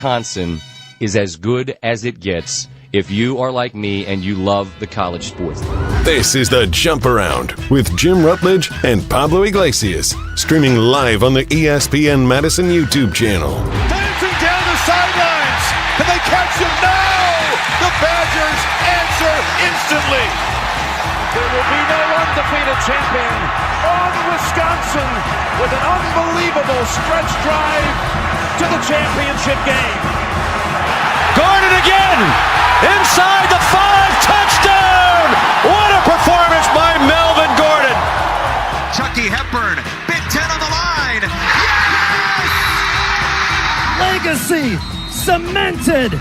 Wisconsin is as good as it gets if you are like me and you love the college sports. This is the Jump Around with Jim Rutledge and Pablo Iglesias, streaming live on the ESPN Madison YouTube channel. Dancing down the sidelines. Can they catch him? No! The Badgers answer instantly. There will be no undefeated champion on Wisconsin with an unbelievable stretch drive to the championship game. Gordon again! Inside the 5, touchdown! What a performance by Melvin Gordon! Chucky Hepburn, Big Ten on the line! Yes! Legacy cemented!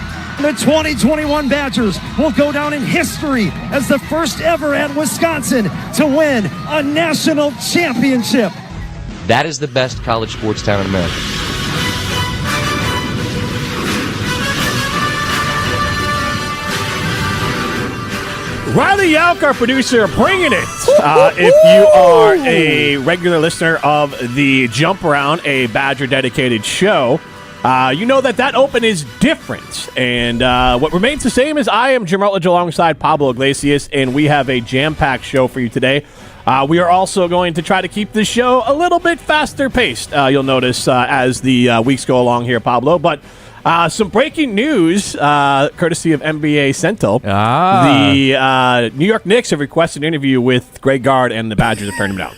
The 2021 Badgers will go down in history as the first ever at Wisconsin to win a national championship. That is the best college sports town in America. Riley Yalk, our producer, bringing it. If you are a regular listener of the Jump Around, a Badger-dedicated show, you know that open is different. And what remains the same is I am Jim Rutledge alongside Pablo Iglesias, and we have a jam-packed show for you today. We are also going to try to keep the show a little bit faster paced, you'll notice, as the weeks go along here, Pablo. But some breaking news, courtesy of NBA Central. The New York Knicks have requested an interview with Greg Gard, and the Badgers have turned him down.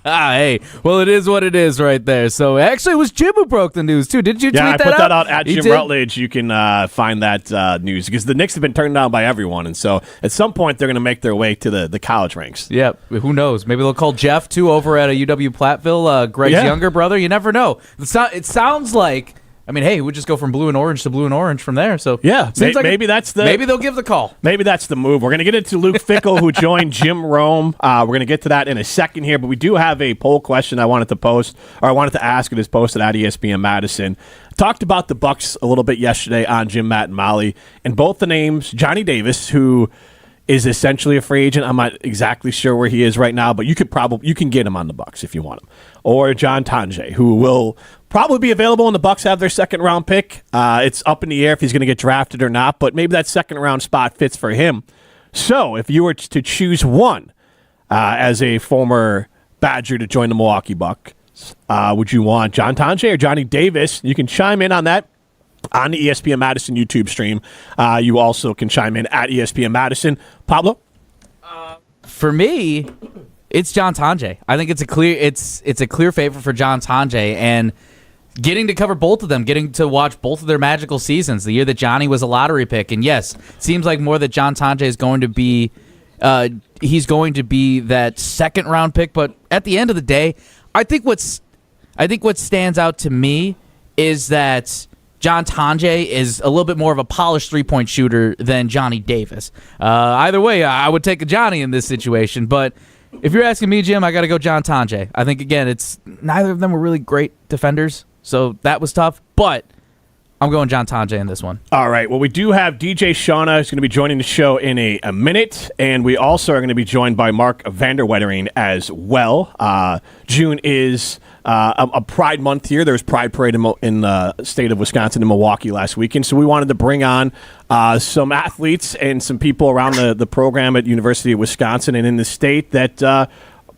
Hey, well, it is what it is right there. So, actually, it was Jim who broke the news, too. Did you tweet that out? Yeah, I put that out at Jim Rutledge. You can find that news, because the Knicks have been turned down by everyone, and so at some point they're going to make their way to the college ranks. Yeah, who knows? Maybe they'll call Jeff, too, over at UW Platteville, Greg's younger brother. You never know. It sounds like... I mean, hey, we just go from blue and orange to blue and orange from there. So yeah, maybe they'll give the call. Maybe that's the move. We're going to get into Luke Fickell, who joined Jim Rome. We're going to get to that in a second here, but we do have a poll question I wanted to ask. It is posted at ESPN Madison. Talked about the Bucks a little bit yesterday on Jim, Matt, and Molly, and both the names, Johnny Davis, who is essentially a free agent. I'm not exactly sure where he is right now, but you can get him on the Bucks if you want him. Or John Tonje, who will probably be available when the Bucks have their second round pick. It's up in the air if he's going to get drafted or not, but maybe that second round spot fits for him. So if you were to choose one as a former Badger to join the Milwaukee Bucks, would you want John Tonje or Johnny Davis? You can chime in on that on the ESPN Madison YouTube stream. You also can chime in at ESPN Madison. Pablo? For me, it's John Tonje. I think it's a clear favorite for John Tonje, and getting to cover both of them, getting to watch both of their magical seasons, the year that Johnny was a lottery pick, and yes, it seems like more that John Tonje is going to be he's going to be that second round pick, but at the end of the day, I think what stands out to me is that John Tonje is a little bit more of a polished three-point shooter than Johnny Davis. Either way, I would take a Johnny in this situation, but if you're asking me, Jim, I got to go John Tonje. I think, again, it's neither of them were really great defenders, so that was tough, but I'm going John Tonje in this one. All right. Well, we do have DJ Shawna who's going to be joining the show in a minute, and we also are going to be joined by Marc VandeWettering as well. June is a Pride Month here. There was Pride Parade in the state of Wisconsin in Milwaukee last weekend, so we wanted to bring on some athletes and some people around the program at University of Wisconsin and in the state that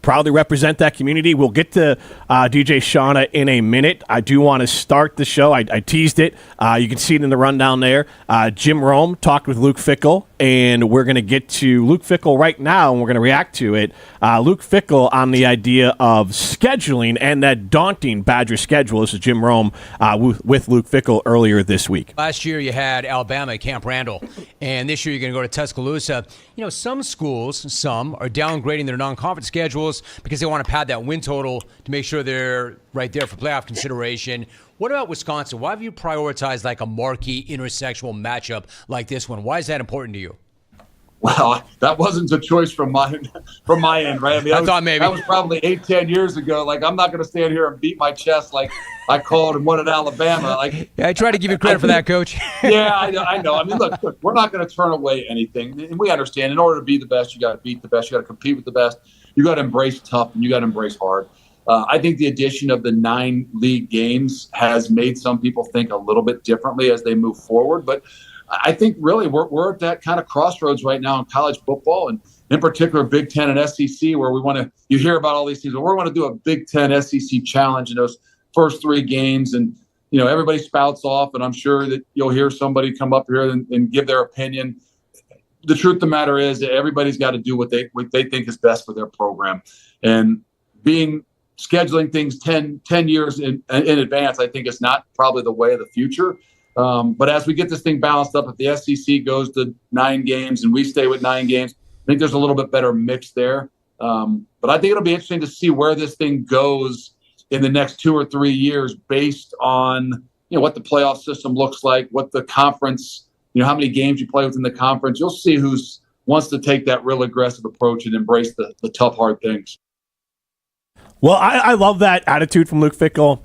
proudly represent that community. We'll get to DJ Shawna in a minute. I do want to start the show. I teased it. You can see it in the rundown there. Jim Rome talked with Luke Fickell, and we're going to get to Luke Fickell right now, and we're going to react to it. Luke Fickell on the idea of scheduling and that daunting Badger schedule. This is Jim Rome with Luke Fickell earlier this week. Last year you had Alabama at Camp Randall, and this year you're going to go to Tuscaloosa. You know, some schools, are downgrading their non-conference schedules because they want to pad that win total to make sure they're right there for playoff consideration. What about Wisconsin? Why have you prioritized like a marquee intersectional matchup like this one? Why is that important to you? Well, that wasn't a choice from my end, right? I mean, I thought maybe that was probably 8-10 years ago. Like, I'm not going to stand here and beat my chest like I called and won at Alabama. Like, yeah, I try to give you credit for that, Coach. Yeah, I know. I mean, look, we're not going to turn away anything, and we understand. In order to be the best, you got to beat the best. You got to compete with the best. You got to embrace tough, and you got to embrace hard. I think the addition of the 9 league games has made some people think a little bit differently as they move forward. But I think really we're at that kind of crossroads right now in college football, and in particular Big Ten and SEC, where you hear about all these things. Well, we're going to do a Big Ten SEC challenge in those first 3 games, and everybody spouts off, and I'm sure that you'll hear somebody come up here and give their opinion. The truth of the matter is that everybody's got to do what they think is best for their program, and scheduling things 10 years in advance, I think is not probably the way of the future. But as we get this thing balanced up, if the SEC goes to 9 games and we stay with 9 games, I think there's a little bit better mix there. But I think it'll be interesting to see where this thing goes in the next 2 or 3 years based on what the playoff system looks like, what the conference, how many games you play within the conference. You'll see who wants to take that real aggressive approach and embrace the tough, hard things. Well, I love that attitude from Luke Fickell.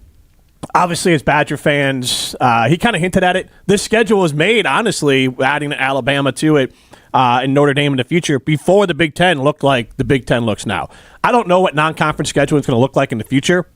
Obviously, as Badger fans, he kind of hinted at it. This schedule was made, honestly, adding Alabama to it and Notre Dame in the future before the Big Ten looked like the Big Ten looks now. I don't know what non-conference scheduling is going to look like in the future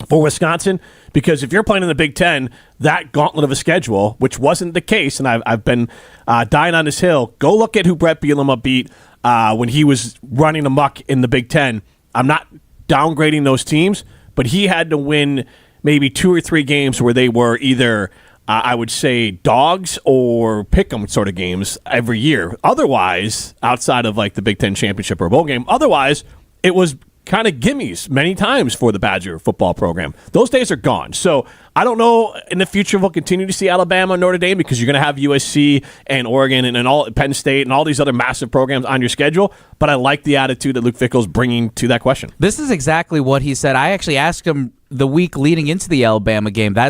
for Wisconsin, because if you're playing in the Big Ten, that gauntlet of a schedule, which wasn't the case, and I've been dying on this hill, go look at who Brett Bielema beat when he was running amok in the Big Ten. I'm not downgrading those teams, but he had to win maybe 2 or 3 games where they were either, I would say, dogs or pick-em sort of games every year. Otherwise, outside of like the Big Ten championship or bowl game, otherwise it was kind of gimmies many times for the Badger football program. Those days are gone. So I don't know in the future if we'll continue to see Alabama and Notre Dame, because you're going to have USC and Oregon and all Penn State and all these other massive programs on your schedule. But I like the attitude that Luke Fickell's bringing to that question. This is exactly what he said. I actually asked him the week leading into the Alabama game. I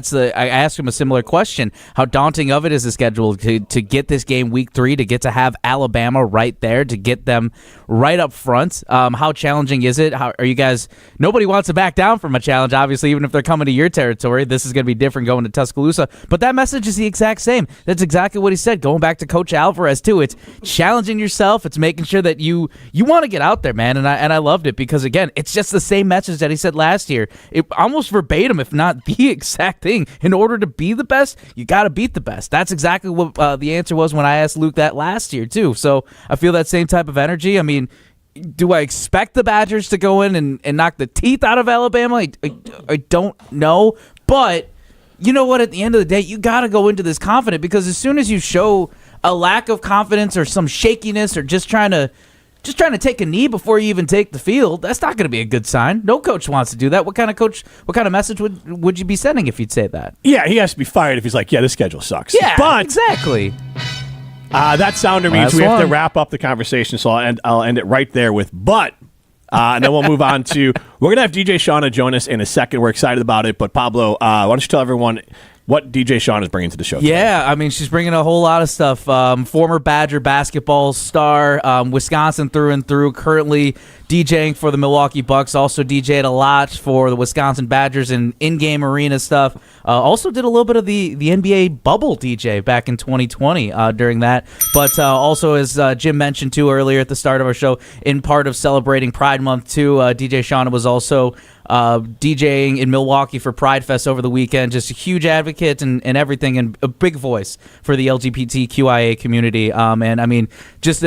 asked him a similar question. How daunting of it is the schedule to get this game week 3, to get to have Alabama right there, to get them right up front? How challenging is it? How are you guys? Nobody wants to back down from a challenge, obviously, even if they're coming to your territory. This is going to be different going to Tuscaloosa. But that message is the exact same. That's exactly what he said. Going back to Coach Alvarez, too. It's challenging yourself. It's making sure that you want to get out there, man. And I loved it because, again, it's just the same message that he said last year. Almost verbatim, if not the exact thing. In order to be the best, you got to beat the best. That's exactly what the answer was when I asked Luke that last year, too. So I feel that same type of energy. I mean, do I expect the Badgers to go in and knock the teeth out of Alabama? I don't know. But you know what? At the end of the day, you got to go into this confident, because as soon as you show a lack of confidence or some shakiness or just trying to take a knee before you even take the field, that's not going to be a good sign. No coach wants to do that. What kind of message would you be sending if you'd say that? Yeah, he has to be fired if he's like, yeah, this schedule sucks. Yeah, but exactly. That sounder means we have to wrap up the conversation, so I'll end it right there with but. And then we'll move on to, we're going to have DJ Shawna join us in a second. We're excited about it. But Pablo, why don't you tell everyone what DJ Shawna is bringing to the show today? Yeah, I mean, she's bringing a whole lot of stuff. Former Badger basketball star, Wisconsin through and through, currently DJing for the Milwaukee Bucks, also DJed a lot for the Wisconsin Badgers and in-game arena stuff. Also did a little bit of the NBA bubble DJ back in 2020 during that. But also, as Jim mentioned, too, earlier at the start of our show, in part of celebrating Pride Month, too, DJ Shawna was also DJing in Milwaukee for Pride Fest over the weekend. Just a huge advocate and everything, and a big voice for the LGBTQIA community. And I mean, just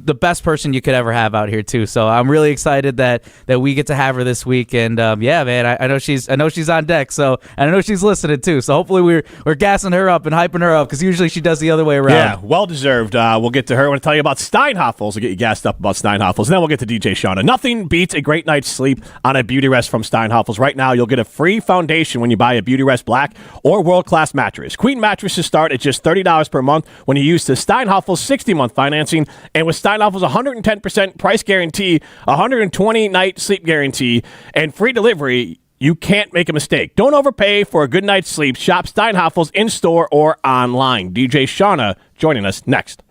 the best person you could ever have out here too. So I'm really excited that we get to have her this week. And yeah, man, I know she's on deck. So and I know she's listening too. So hopefully we're gassing her up and hyping her up, because usually she does the other way around. Yeah, well deserved. We'll get to her. I want to tell you about Steinhoffels. We'll get you gassed up about Steinhoffels, and then we'll get to DJ Shawna. Nothing beats a great night's sleep on a Beauty Rest from Steinhoffels. Right now, you'll get a free foundation when you buy a Beauty Rest Black or world-class mattress. Queen mattresses start at just $30 per month when you use the Steinhoffels 60-month financing, and with Steinhoffels 110% price guarantee, 120-night sleep guarantee, and free delivery, you can't make a mistake. Don't overpay for a good night's sleep. Shop Steinhoffels in-store or online. DJ Shawna joining us next.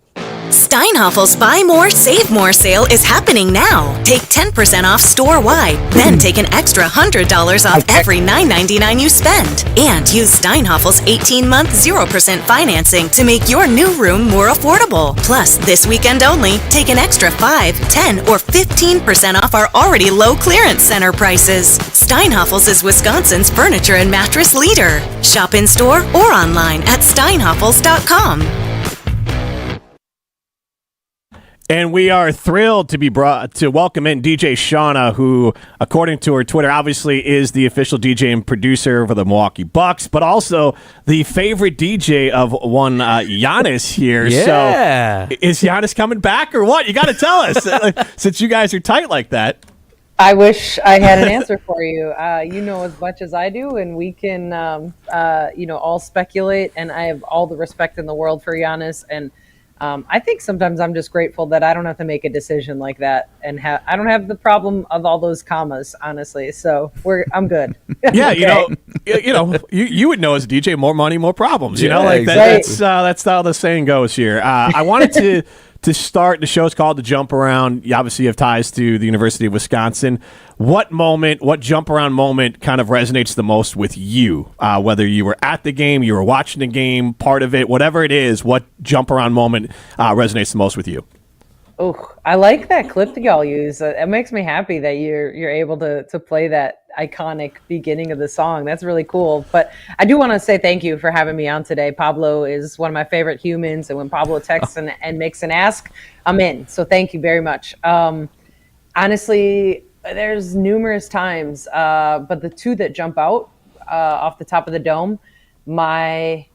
Steinhaffel's Buy More, Save More sale is happening now. Take 10% off store-wide, then take an extra $100 off every $9.99 you spend. And use Steinhaffel's 18-month 0% financing to make your new room more affordable. Plus, this weekend only, take an extra 5, 10, or 15% off our already low clearance center prices. Steinhaffel's is Wisconsin's furniture and mattress leader. Shop in-store or online at steinhaffels.com. And we are thrilled to be brought to welcome in DJ Shawna, who, according to her Twitter, obviously is the official DJ and producer for the Milwaukee Bucks, but also the favorite DJ of one Giannis here. Yeah. So, is Giannis coming back or what? You got to tell us, since you guys are tight like that. I wish I had an answer for you. You know as much as I do, and we can, all speculate. And I have all the respect in the world for Giannis, and I think sometimes I'm just grateful that I don't have to make a decision like that, and I don't have the problem of all those commas, honestly. So I'm good. Yeah, okay. you would know as a DJ, more money, more problems. Exactly. That's how the saying goes here. I wanted to start. The show's called The Jump Around. You obviously have ties to the University of Wisconsin. What jump around moment kind of resonates the most with you? Whether you were at the game, you were watching the game, part of it, whatever it is, what jump around moment resonates the most with you? Oh, I like that clip that y'all use. It makes me happy that you're able to play that iconic beginning of the song. That's really cool. But I do want to say thank you for having me on today. Pablo is one of my favorite humans, and when Pablo texts and makes an ask, I'm in. So thank you very much. Honestly, there's numerous times, but the two that jump out off the top of the dome, my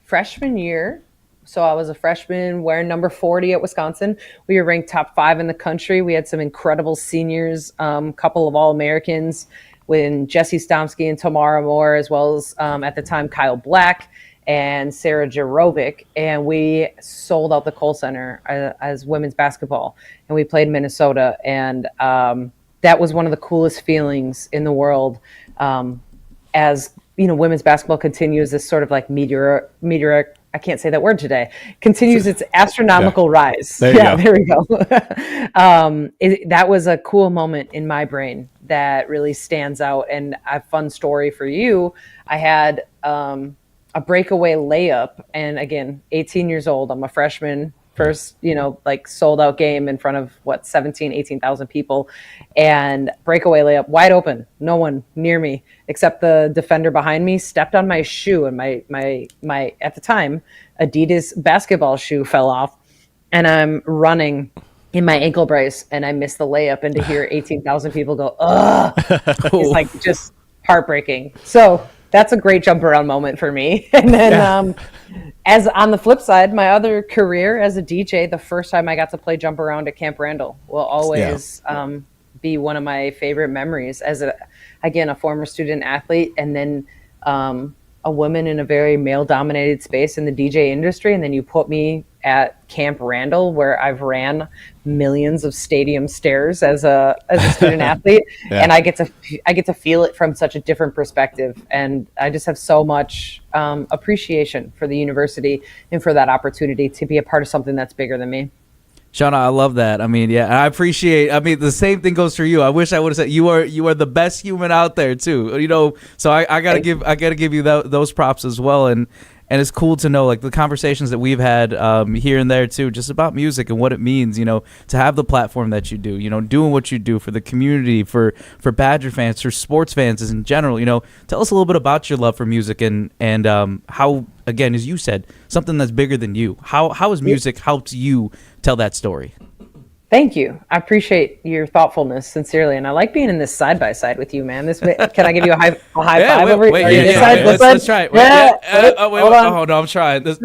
freshman year. So I was a freshman wearing number 40 at Wisconsin. We were ranked top 5 in the country. We had some incredible seniors, couple of All-Americans when Jesse Stomsky and Tamara Moore, as well as at the time Kyle Black and Sarah Jarovic. And we sold out the Kohl Center as women's basketball. And we played Minnesota. And that was one of the coolest feelings in the world as women's basketball continues this sort of like meteoric, I can't say that word today, continues its astronomical rise. There we go. That was a cool moment in my brain that really stands out. And a fun story for you, I had a breakaway layup. And again, 18 years old, I'm a freshman, first, sold out game in front of 18,000 people, and breakaway layup wide open. No one near me except the defender behind me stepped on my shoe, and my at the time Adidas basketball shoe fell off, and I'm running in my ankle brace, and I missed the layup, and to hear 18,000 people go, ugh, it's like just heartbreaking. So that's a great jump around moment for me. And then as on the flip side, my other career as a DJ, the first time I got to play jump around at Camp Randall will always be one of my favorite memories as a former student athlete, and then a woman in a very male dominated space in the DJ industry. And then you put me at Camp Randall, where I've ran millions of stadium stairs as a student athlete, and I get to feel it from such a different perspective. And I just have so much appreciation for the university and for that opportunity to be a part of something that's bigger than me. Shawna, I love that. I mean, I appreciate. I mean, the same thing goes for you. I wish I would have said you are the best human out there too. So I gotta give you those props as well. And it's cool to know, like, the conversations that we've had here and there too, just about music and what it means, to have the platform that you do, doing what you do for the community, for Badger fans, for sports fans in general. Tell us a little bit about your love for music and how, again, as you said, something that's bigger than you. How has music helped you tell that story? Thank you. I appreciate your thoughtfulness, sincerely, and I like being in this side by side with you, man. Can I give you a high five over here? Let's try it. Hold on, I'm trying. This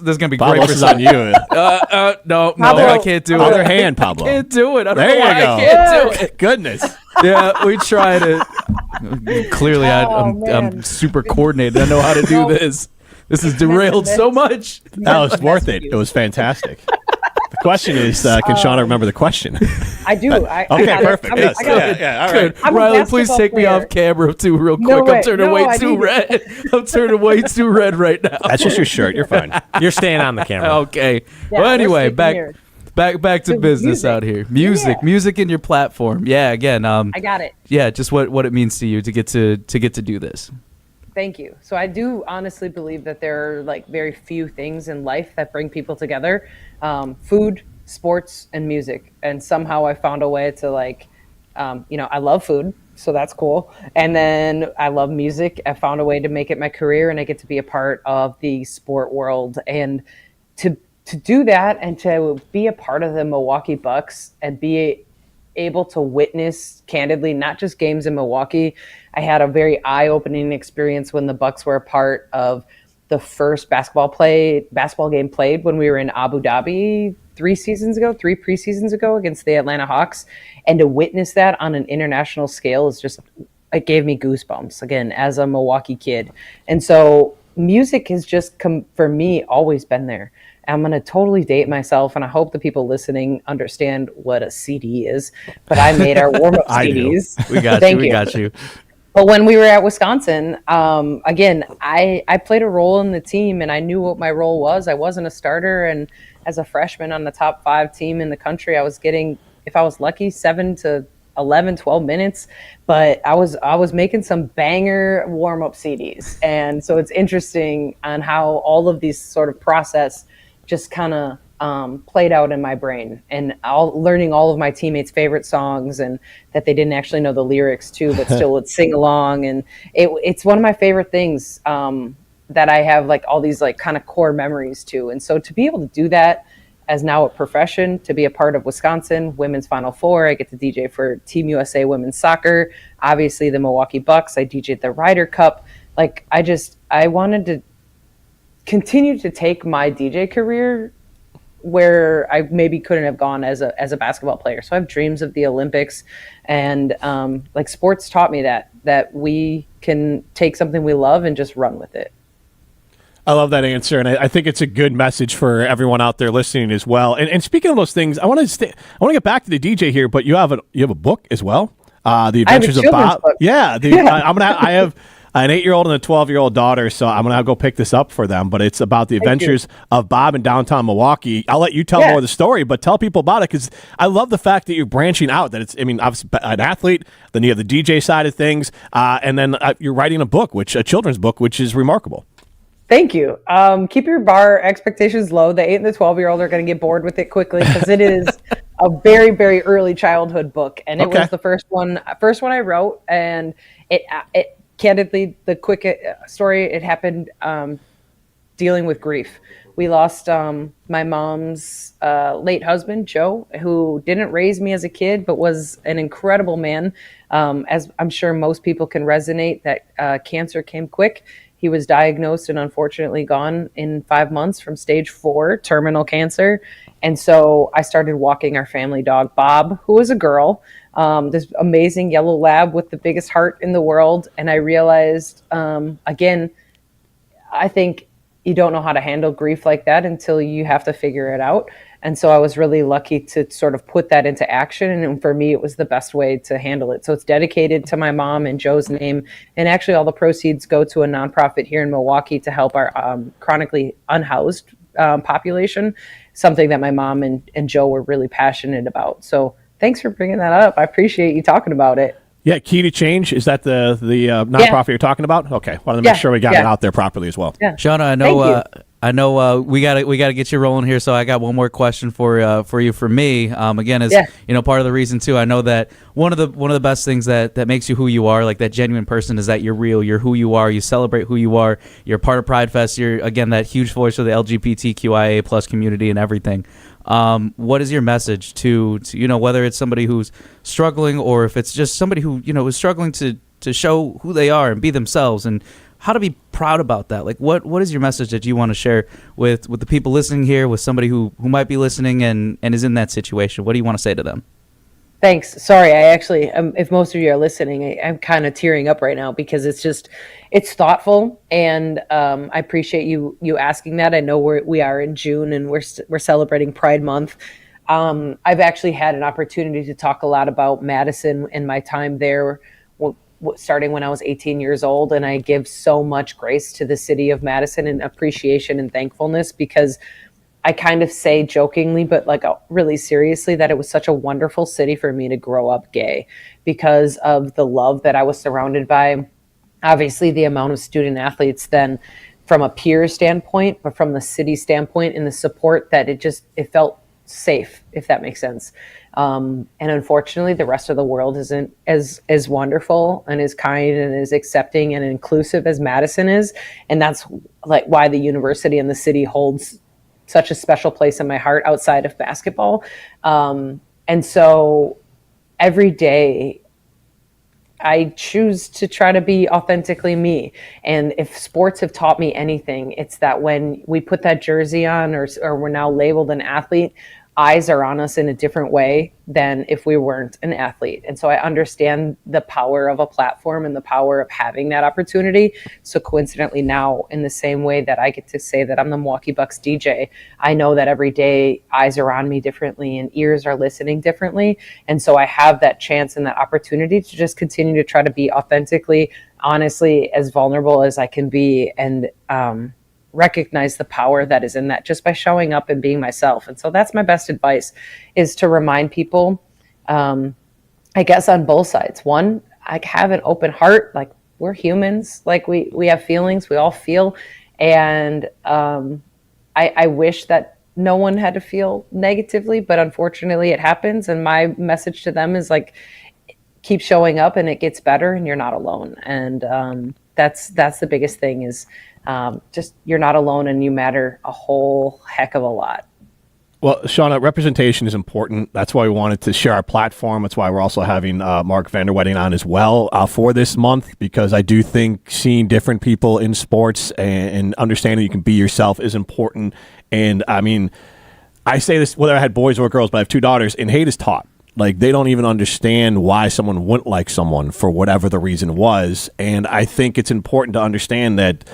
is gonna be great. This is on you. No, I can't do it. Other hand, Pablo. I can't do it. I don't there know why you go. I can't do it. Goodness. Yeah, we tried it. Clearly, I'm super coordinated. I know how to do this. This is derailed so much. That was worth it. It was fantastic. The question is, can Shawna remember the question? I do. Okay, perfect. Yes. I got it. Yeah, all right. Riley, please take me off camera too real quick. I'm turning way too red. I'm turning way too red right now. That's just your shirt. You're fine. You're staying on the camera. Okay. Yeah, well, anyway, back to So business music. out here. Music in your platform. Yeah, again. I got it. Yeah, just what it means to you to get to do this. Thank you. So I do honestly believe that there are like very few things in life that bring people together. Food, sports, and music. And somehow I found a way to I love food, so that's cool. And then I love music. I found a way to make it my career, and I get to be a part of the sport world. And to do that and to be a part of the Milwaukee Bucks and be able to witness candidly, not just games in Milwaukee. I had a very eye-opening experience when the Bucks were a part of the first basketball game played when we were in Abu Dhabi 3 preseasons ago against the Atlanta Hawks. And to witness that on an international scale it gave me goosebumps again as a Milwaukee kid. And so music has just for me always been there. I'm going to totally date myself, and I hope the people listening understand what a CD is. But I made our warm-up CDs. We got you. But when we were at Wisconsin, again, I played a role in the team, and I knew what my role was. I wasn't a starter, and as a freshman on the top 5 team in the country, I was getting, if I was lucky, 7 to 11, 12 minutes, but I was making some banger warm-up CDs. And so it's interesting on how all of these sort of process just kind of played out in my brain, and learning all of my teammates' favorite songs, and that they didn't actually know the lyrics to, but still would sing along. And it's one of my favorite things that I have like all these like kind of core memories to. And so to be able to do that as now a profession, to be a part of Wisconsin Women's Final Four, I get to DJ for Team USA Women's Soccer, obviously the Milwaukee Bucks, I DJ'd the Ryder Cup. Like I wanted to continue to take my DJ career where I maybe couldn't have gone as a basketball player. So I have dreams of the Olympics, and like sports taught me that we can take something we love and just run with it. I love that answer, and I think it's a good message for everyone out there listening as well. And speaking of those things, I want to get back to the DJ here, but you have a book as well, The Adventures of Bob. Book. Yeah, I have an 8-year-old and a 12-year-old daughter, so I'm gonna go pick this up for them. But it's about the adventures of Bob in downtown Milwaukee. I'll let you tell more of the story, but tell people about it, because I love the fact that you're branching out. That it's, I mean, obviously an athlete, then you have the DJ side of things, and then you're writing a children's book, which is remarkable. Thank you. Keep your bar expectations low. The 8 and the 12-year-old are going to get bored with it quickly, because it is a very, very early childhood book, and it was the first one I wrote. And it candidly, the quick story, it happened dealing with grief. We lost my mom's late husband, Joe, who didn't raise me as a kid, but was an incredible man. As I'm sure most people can resonate, that cancer came quick. He was diagnosed and unfortunately gone in 5 months from stage 4 terminal cancer. And so I started walking our family dog, Bob, who was a girl, this amazing yellow lab with the biggest heart in the world. And I realized, again, I think you don't know how to handle grief like that until you have to figure it out. And so I was really lucky to sort of put that into action. And for me, it was the best way to handle it. So it's dedicated to my mom in Joe's name. And actually all the proceeds go to a nonprofit here in Milwaukee to help our chronically unhoused population, something that my mom and Joe were really passionate about. So thanks for bringing that up. I appreciate you talking about it. Yeah, Key to Change, is that the nonprofit you're talking about? Okay, wanted to make sure we got it out there properly as well. Yeah. Shawna, I know we got to get you rolling here. So I got one more question for you from me. Again, as part of the reason too, I know that one of the best things that makes you who you are, like that genuine person, is that you're real. You're who you are. You celebrate who you are. You're part of Pride Fest. You're again that huge voice for the LGBTQIA plus community and everything. What is your message to whether it's somebody who's struggling, or if it's just somebody who is struggling to show who they are and be themselves, and how to be proud about that? Like what is your message that you want to share with the people listening here, with somebody who might be listening and is in that situation? What do you want to say to them? Thanks. Sorry, I actually, if most of you are listening, I'm kind of tearing up right now because it's thoughtful, and I appreciate you asking that. I know we are in June and we're celebrating Pride Month. I've actually had an opportunity to talk a lot about Madison and my time there, starting when I was 18 years old, and I give so much grace to the city of Madison and appreciation and thankfulness, because I kind of say jokingly, but like really seriously, that it was such a wonderful city for me to grow up gay because of the love that I was surrounded by. Obviously, the amount of student athletes then from a peer standpoint, but from the city standpoint and the support that it felt safe, if that makes sense. And unfortunately, the rest of the world isn't as wonderful and as kind and as accepting and inclusive as Madison is. And that's like why the university and the city holds such a special place in my heart outside of basketball. And so every day I choose to try to be authentically me. And if sports have taught me anything, it's that when we put that jersey on or we're now labeled an athlete, eyes are on us in a different way than if we weren't an athlete. And so I understand the power of a platform and the power of having that opportunity. So coincidentally now, in the same way that I get to say that I'm the Milwaukee Bucks DJ, I know that every day eyes are on me differently and ears are listening differently. And so I have that chance and that opportunity to just continue to try to be authentically, honestly, as vulnerable as I can be, and recognize the power that is in that just by showing up and being myself. And so that's my best advice, is to remind people, I guess on both sides. One, I have an open heart. Like, we're humans, like we have feelings, we all feel. And I wish that no one had to feel negatively, but unfortunately it happens. And my message to them is like, keep showing up and it gets better and you're not alone. And that's the biggest thing, is just you're not alone and you matter a whole heck of a lot. Well, Shawna, representation is important. That's why we wanted to share our platform. That's why we're also having Marc VandeWettering on as well for this month, because I do think seeing different people in sports and understanding you can be yourself is important. And I mean, I say this whether I had boys or girls, but I have two daughters, and hate is taught. Like, they don't even understand why someone wouldn't like someone for whatever the reason was. And I think it's important to understand that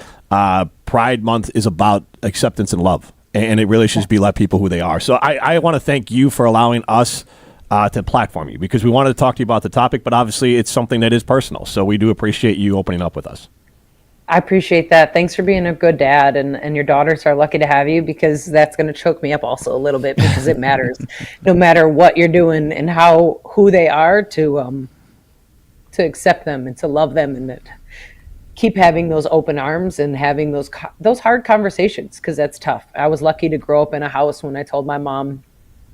Pride Month is about acceptance and love. And it really should just be let people who they are. So I want to thank you for allowing us to platform you, because we wanted to talk to you about the topic, but obviously it's something that is personal. So we do appreciate you opening up with us. I appreciate that. Thanks for being a good dad, and your daughters are lucky to have you, because that's going to choke me up also a little bit, because it matters no matter what you're doing and who they are, to accept them and to love them, and that keep having those open arms and having those hard conversations, because that's tough. I was lucky to grow up in a house when I told my mom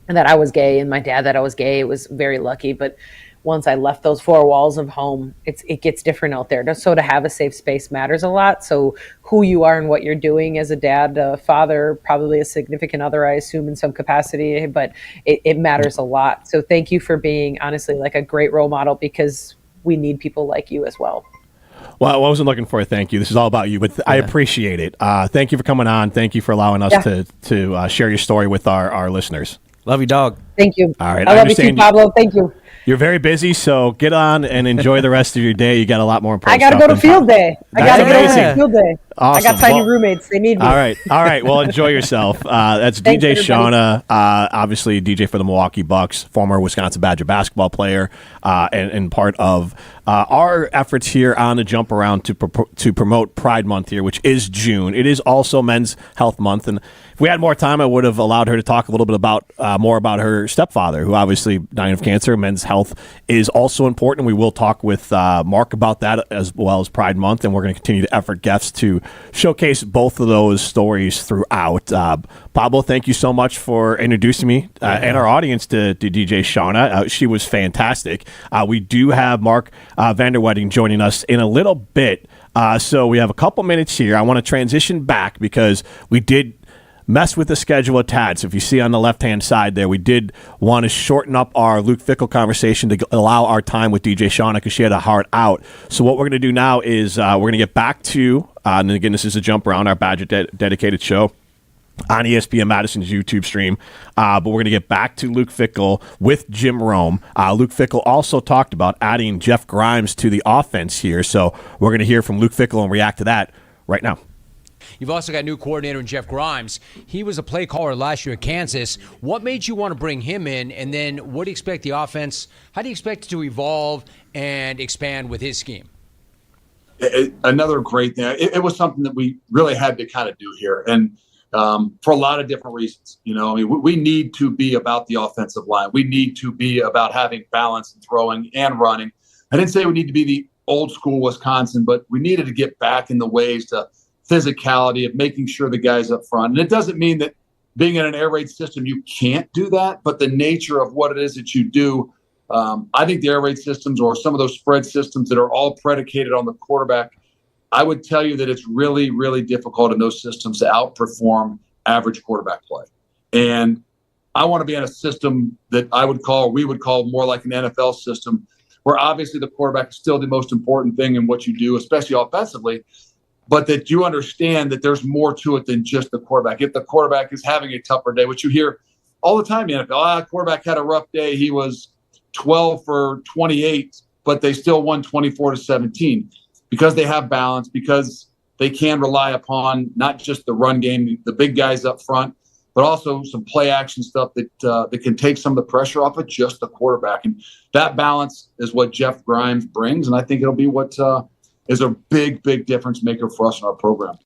that I was gay and my dad that I was gay. It was very lucky, but once I left those four walls of home, it gets different out there. So to have a safe space matters a lot. So who you are and what you're doing as a dad, a father, probably a significant other, I assume in some capacity, but it matters a lot. So thank you for being honestly like a great role model, because we need people like you as well. Well, I wasn't looking for a thank you. This is all about you, but I appreciate it. Thank you for coming on. Thank you for allowing us to share your story with our listeners. Love you, dog. Thank you. All right. I love you too, Pablo. Thank you. You're very busy, so get on and enjoy the rest of your day. You got a lot more important I got to go to field day. I got to go to field day. Awesome. I got tiny roommates. They need me. All right. Well, enjoy yourself. That's Thanks, DJ everybody. Shawna, obviously DJ for the Milwaukee Bucks, former Wisconsin Badger basketball player, and part of our efforts here on the Jump Around to promote Pride Month here, which is June. It is also Men's Health Month, and if we had more time, I would have allowed her to talk a little bit about more about her stepfather, who obviously dying of cancer. Men's health is also important. We will talk with Marc about that, as well as Pride Month, and we're going to continue to effort guests to showcase both of those stories throughout. Pablo, thank you so much for introducing me and our audience to DJ Shawna. She was fantastic. We do have Marc VandeWettering joining us in a little bit, so we have a couple minutes here. I want to transition back because we did mess with the schedule a tad. So if you see on the left-hand side there, we did want to shorten up our Luke Fickell conversation to allow our time with DJ Shawna, because she had a hard out. So what we're going to do now is we're going to get back to, and again, this is a Jump Around, our Badger dedicated show. on ESPN Madison's YouTube stream. But we're going to get back to Luke Fickell with Jim Rome. Luke Fickell also talked about adding Jeff Grimes to the offense here. So we're going to hear from Luke Fickell and react to that right now. You've also got new coordinator in Jeff Grimes. He was a play caller last year at Kansas. What made you want to bring him in? And then what do you expect the offense, how do you expect it to evolve and expand with his scheme? Another great thing. It was something that we really had to kind of do here. And for a lot of different reasons, we need to be about the offensive line. We need to be about having balance and throwing and running. I didn't say we need to be the old school Wisconsin, but we needed to get back in the ways to physicality of making sure the guys up front. And it doesn't mean that being in an air raid system, you can't do that, but the nature of what it is that you do, I think the air raid systems or some of those spread systems that are all predicated on the quarterback, I would tell you that it's really, really difficult in those systems to outperform average quarterback play. And I want to be in a system that we would call more like an NFL system, where obviously the quarterback is still the most important thing in what you do, especially offensively, but that you understand that there's more to it than just the quarterback. If the quarterback is having a tougher day, which you hear all the time in the NFL, quarterback had a rough day. He was 12 for 28, but they still won 24-17 because they have balance, because they can rely upon not just the run game, the big guys up front, but also some play action stuff that can take some of the pressure off of just the quarterback. And that balance is what Jeff Grimes brings, and I think it'll be what is a big, big difference maker for us in our program.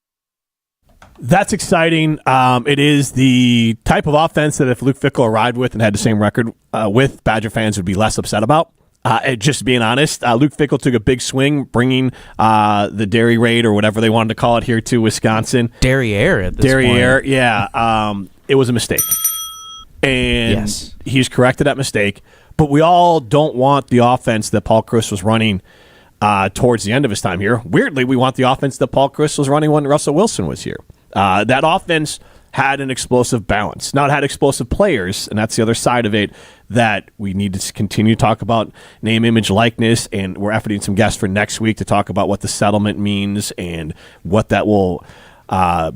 That's exciting. It is the type of offense that if Luke Fickell arrived with and had the same record with, Badger fans would be less upset about. Just being honest, Luke Fickell took a big swing bringing the Dairy Raid or whatever they wanted to call it here to Wisconsin. Derriere at this point. Derriere, yeah. It was a mistake. And yes, he's corrected that mistake. But we all don't want the offense that Paul Chryst was running towards the end of his time here. Weirdly, we want the offense that Paul Chryst was running when Russell Wilson was here. That offense had an explosive balance. Now, it had explosive players, and that's the other side of it that we need to continue to talk about name, image, likeness, and we're efforting some guests for next week to talk about what the settlement means and what that will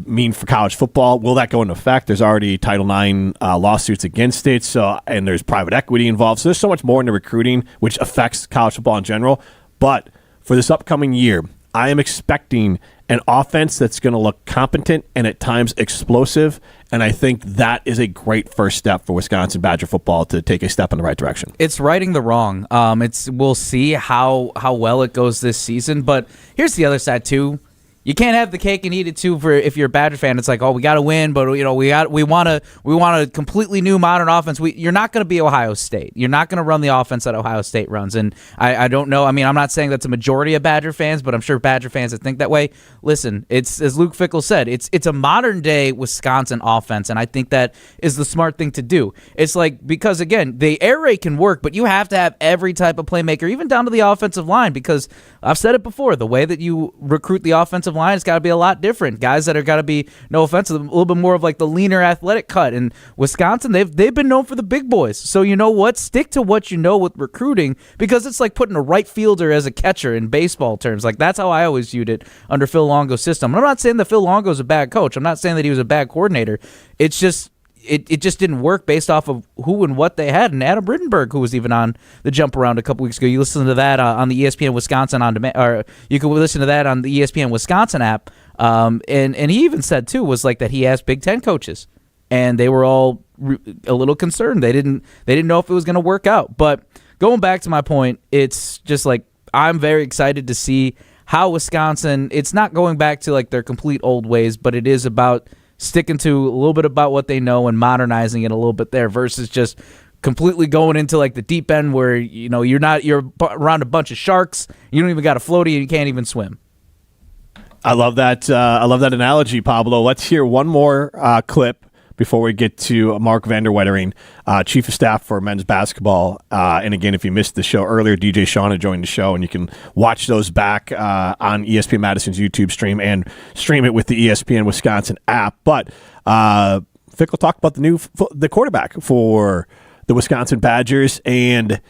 mean for college football. Will that go into effect? There's already Title IX lawsuits against it, and there's private equity involved. So there's so much more into recruiting, which affects college football in general. But for this upcoming year, I am expecting an offense that's going to look competent and at times explosive, and I think that is a great first step for Wisconsin Badger football to take a step in the right direction. It's righting the wrong. We'll see how well it goes this season, but here's the other side too. You can't have the cake and eat it too. For if you're a Badger fan, it's like, oh, we got to win, but we want a completely new modern offense. You're not going to be Ohio State. You're not going to run the offense that Ohio State runs. And I don't know. I mean, I'm not saying that's a majority of Badger fans, but I'm sure Badger fans that think that way. Listen, it's as Luke Fickell said, it's a modern day Wisconsin offense, and I think that is the smart thing to do. It's like, because again, the air raid can work, but you have to have every type of playmaker, even down to the offensive line, because I've said it before, the way that you recruit the offensive line has got to be a lot different. Guys that are got to be, no offense, a little bit more of like the leaner athletic cut. And Wisconsin, they've been known for the big boys. So you know what? Stick to what you know with recruiting, because it's like putting a right fielder as a catcher in baseball terms. Like, that's how I always viewed it under Phil Longo's system. And I'm not saying that Phil Longo's a bad coach. I'm not saying that he was a bad coordinator. It's just It just didn't work based off of who and what they had. And Adam Rittenberg, who was even on the Jump Around a couple weeks ago, you listen to that on the ESPN Wisconsin on demand, or you can listen to that on the ESPN Wisconsin app. And he even said too was like that he asked Big Ten coaches, and they were all a little concerned. They didn't know if it was going to work out. But going back to my point, it's just like I'm very excited to see how Wisconsin. It's not going back to like their complete old ways, but it is about sticking to a little bit about what they know and modernizing it a little bit there versus just completely going into like the deep end where you're around a bunch of sharks, you don't even got a floaty, and you can't even swim. I love that. I love that analogy, Pablo. Let's hear one more clip before we get to Marc VandeWettering, Chief of Staff for men's basketball. And again, if you missed the show earlier, DJ Shawna joined the show, and you can watch those back on ESPN Madison's YouTube stream and stream it with the ESPN Wisconsin app. But Fickell talked about the quarterback for the Wisconsin Badgers, and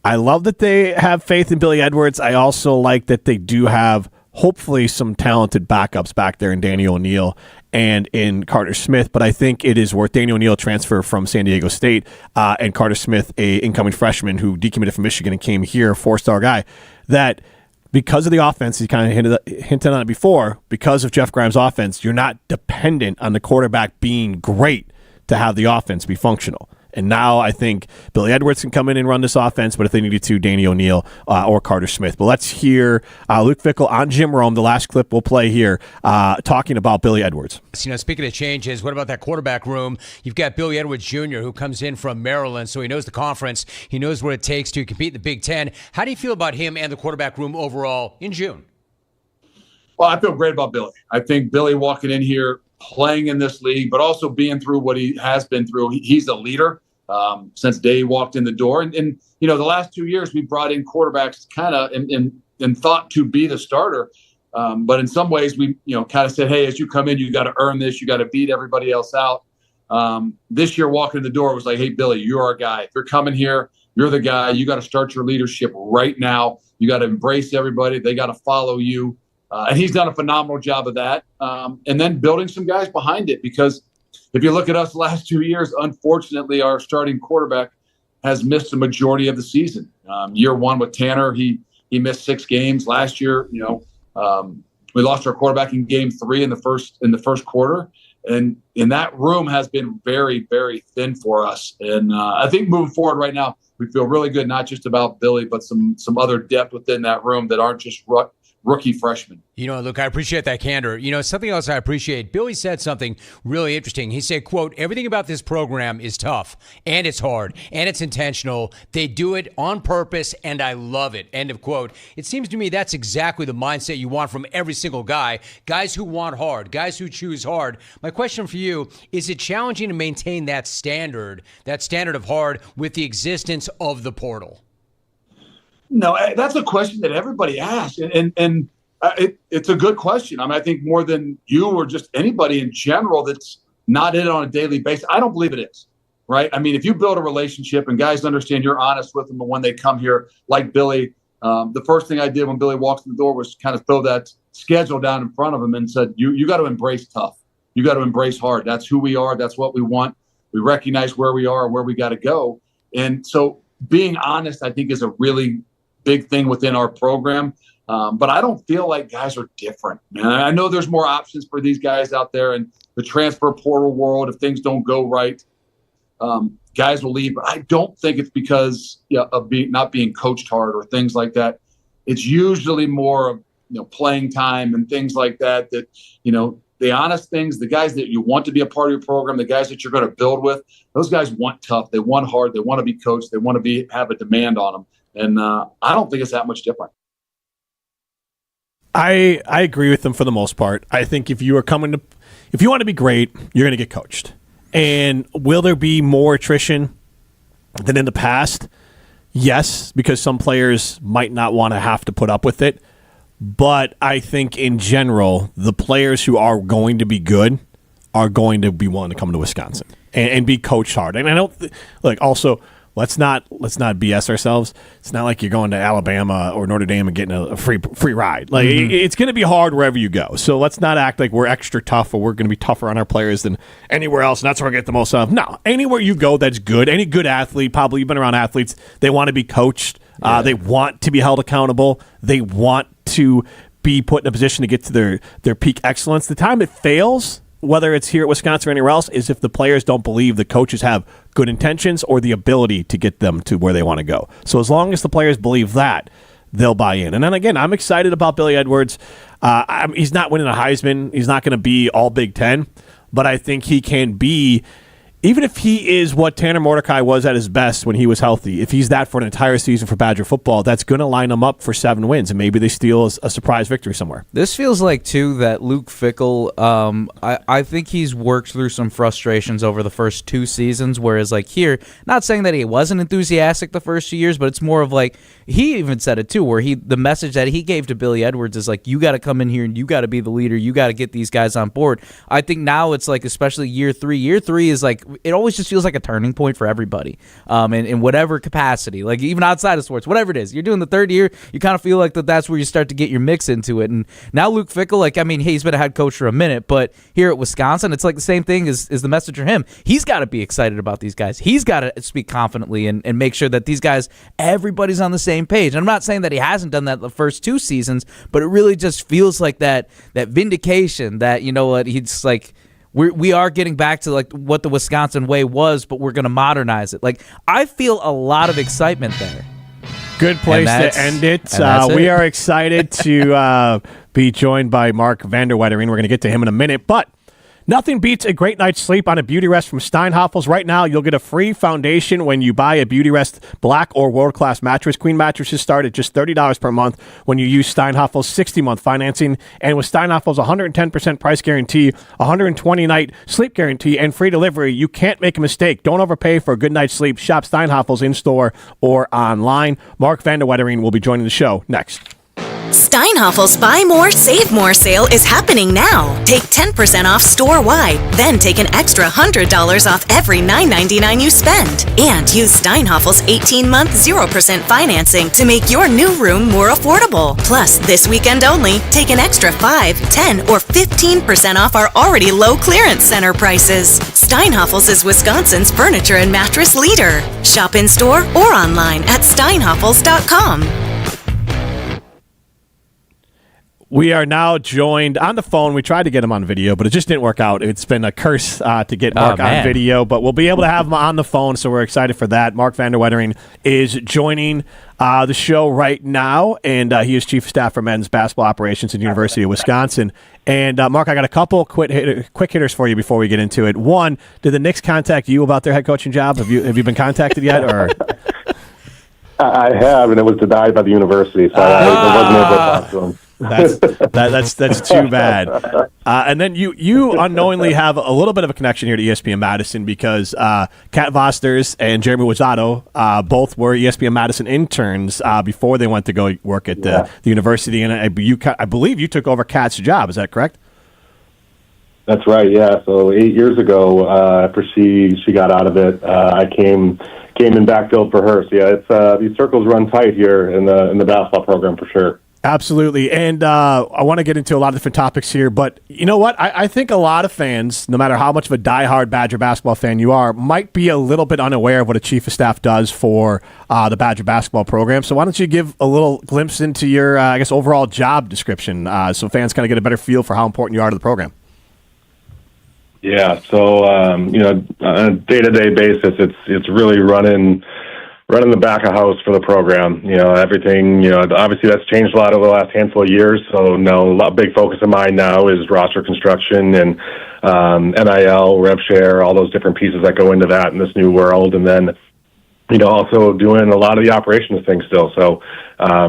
I love that they have faith in Billy Edwards. I also like that they do have hopefully some talented backups back there in Danny O'Neal and in Carter Smith, but I think it is worth Daniel O'Neal transfer from San Diego State and Carter Smith, a incoming freshman who decommitted from Michigan and came here, 4-star guy, that because of the offense, he kind of hinted on it before, because of Jeff Grimes' offense, you're not dependent on the quarterback being great to have the offense be functional. And now I think Billy Edwards can come in and run this offense, but if they needed to, Danny O'Neal or Carter Smith. But let's hear Luke Fickell on Jim Rome, the last clip we'll play here, talking about Billy Edwards. Speaking of changes, what about that quarterback room? You've got Billy Edwards Jr., who comes in from Maryland, so he knows the conference. He knows what it takes to compete in the Big Ten. How do you feel about him and the quarterback room overall in June? Well, I feel great about Billy. I think Billy walking in here, playing in this league, but also being through what he has been through. He's a leader since day he walked in the door. And the last 2 years we brought in quarterbacks kind of in thought to be the starter. But in some ways we, kind of said, hey, as you come in, you got to earn this. You got to beat everybody else out. This year walking in the door was like, hey, Billy, you're our guy. If you're coming here, you're the guy. You got to start your leadership right now. You got to embrace everybody. They got to follow you. And he's done a phenomenal job of that. And then building some guys behind it, because if you look at us the last 2 years, unfortunately, our starting quarterback has missed the majority of the season. Year one with Tanner, he missed 6 games. Last year, we lost our quarterback in game 3 in the first quarter. And that room has been very, very thin for us. And I think moving forward right now, we feel really good, not just about Billy, but some other depth within that room that aren't just rookie freshmen. Look, I appreciate that candor. Something else I appreciate, Billy said something really interesting. He said, quote, everything about this program is tough, and it's hard, and it's intentional. They do it on purpose, and I love it, end of quote. It seems to me that's exactly the mindset you want from every single guy, guys who want hard, guys who choose hard. My question for you, is it challenging to maintain that standard of hard with the existence of the portal? No, that's a question that everybody asks, and it's a good question. I think more than you or just anybody in general that's not in it on a daily basis. I don't believe it is, right? If you build a relationship and guys understand you're honest with them, and when they come here, like Billy, the first thing I did when Billy walks in the door was kind of throw that schedule down in front of him and said, you got to embrace tough. You got to embrace hard. That's who we are. That's what we want. We recognize where we are and where we got to go. And so being honest, I think, is a really big thing within our program. But I don't feel like guys are different, man. I know there's more options for these guys out there in the transfer portal world. If things don't go right, guys will leave. But I don't think it's because of not being coached hard or things like that. It's usually more of playing time and things like that. The honest things, the guys that you want to be a part of your program, the guys that you're going to build with, those guys want tough. They want hard. They want to be coached. They want to have a demand on them. And I don't think it's that much different. I agree with them for the most part. I think if you want to be great, you're going to get coached. And will there be more attrition than in the past? Yes, because some players might not want to have to put up with it. But I think in general, the players who are going to be good are going to be willing to come to Wisconsin and be coached hard. And I don't also. Let's not BS ourselves. It's not like you're going to Alabama or Notre Dame and getting a free ride. It's going to be hard wherever you go. So let's not act like we're extra tough or we're going to be tougher on our players than anywhere else, and that's where I get the most of. No, anywhere you go, that's good. Any good athlete, probably you've been around athletes, they want to be coached. Yeah. They want to be held accountable. They want to be put in a position to get to their peak excellence. The time it fails, whether it's here at Wisconsin or anywhere else, is if the players don't believe the coaches have good intentions or the ability to get them to where they want to go. So as long as the players believe that, they'll buy in. And then again, I'm excited about Billy Edwards. He's not winning a Heisman. He's not going to be all Big Ten, but I think he can be, even if he is what Tanner Mordecai was at his best when he was healthy, if he's that for an entire season for Badger football, that's going to line them up for 7 wins, and maybe they steal a surprise victory somewhere. This feels like, too, that Luke Fickell, I think he's worked through some frustrations over the first 2 seasons, whereas here, not saying that he wasn't enthusiastic the first 2 years, but it's more of he even said it, too, where the message that he gave to Billy Edwards is you got to come in here and you got to be the leader, you got to get these guys on board. I think now it's especially year 3. Year 3 is it always just feels like a turning point for everybody, in whatever capacity, like even outside of sports, whatever it is. You're doing the third year, you kind of feel like that's where you start to get your mix into it. And now Luke Fickell, like, I mean, he's been a head coach for a minute, but here at Wisconsin, it's like the same thing as the message for him. He's got to be excited about these guys. He's got to speak confidently and make sure that these guys, everybody's on the same page. And I'm not saying that he hasn't done that the first 2 seasons, but it really just feels like that vindication that, you know what, he's like, we are getting back to like what the Wisconsin way was, but we're going to modernize it. Like, I feel a lot of excitement there. Good place to end it. We are excited to be joined by Marc VandeWettering. We're going to get to him in a minute, but nothing beats a great night's sleep on a Beauty Rest from Steinhafels. Right now, you'll get a free foundation when you buy a Beauty Rest Black or World Class mattress. Queen mattresses start at just $30 per month when you use Steinhafels 60-month financing. And with Steinhafels 110% price guarantee, 120-night sleep guarantee, and free delivery, you can't make a mistake. Don't overpay for a good night's sleep. Shop Steinhafels in-store or online. Marc VandeWettering will be joining the show next. Steinhafels Buy More, Save More sale is happening now. Take 10% off store-wide, then take an extra $100 off every $9.99 you spend. And use Steinhafels 18-month 0% financing to make your new room more affordable. Plus, this weekend only, take an extra 5, 10, or 15% off our already low clearance center prices. Steinhafels is Wisconsin's furniture and mattress leader. Shop in-store or online at steinhafels.com. We are now joined on the phone. We tried to get him on video, but it just didn't work out. It's been a curse to get Marc on video, but we'll be able to have him on the phone, so we're excited for that. Marc VandeWettering is joining the show right now, and he is Chief of Staff for Men's Basketball Operations at the University of Wisconsin. And, Marc, I got a couple quick hitters for you before we get into it. One, did the Knicks contact you about their head coaching job? Have you been contacted yet? Or I have, and it was denied by the university, so I wasn't able to talk to them. That's too bad. And then you unknowingly have a little bit of a connection here to ESPN Madison because Kat Vosters and Jeremy Wazzato both were ESPN Madison interns before they went to go work at the university. And I believe you took over Kat's job. Is that correct? That's right. Yeah. So 8 years ago, after she got out of it, I came in backfield for her. So yeah, it's these circles run tight here in the basketball program for sure. Absolutely. And I want to get into a lot of different topics here, but you know what? I think a lot of fans, no matter how much of a diehard Badger basketball fan you are, might be a little bit unaware of what a chief of staff does for the Badger basketball program. So why don't you give a little glimpse into your, overall job description so fans kind of get a better feel for how important you are to the program? Yeah. So, on a day-to-day basis, it's really running the back of house for the program. Everything, obviously that's changed a lot over the last handful of years. So a big focus of mine now is roster construction and NIL, rev share, all those different pieces that go into that in this new world. And then, also doing a lot of the operations things still. So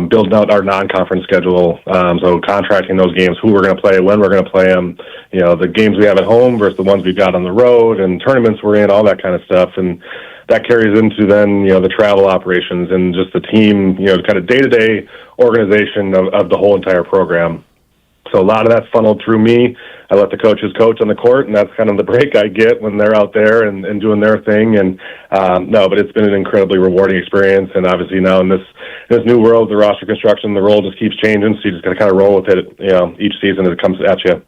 building out our non-conference schedule. So contracting those games, who we're going to play, when we're going to play them, the games we have at home versus the ones we've got on the road and tournaments we're in, all that kind of stuff. And that carries into then, the travel operations and just the team, kind of day-to-day organization of the whole entire program. So a lot of that's funneled through me. I let the coaches coach on the court, and that's kind of the break I get when they're out there and doing their thing. And but it's been an incredibly rewarding experience. And obviously now in this new world, the roster construction, the role just keeps changing. So you just got to kind of roll with it, each season as it comes at you.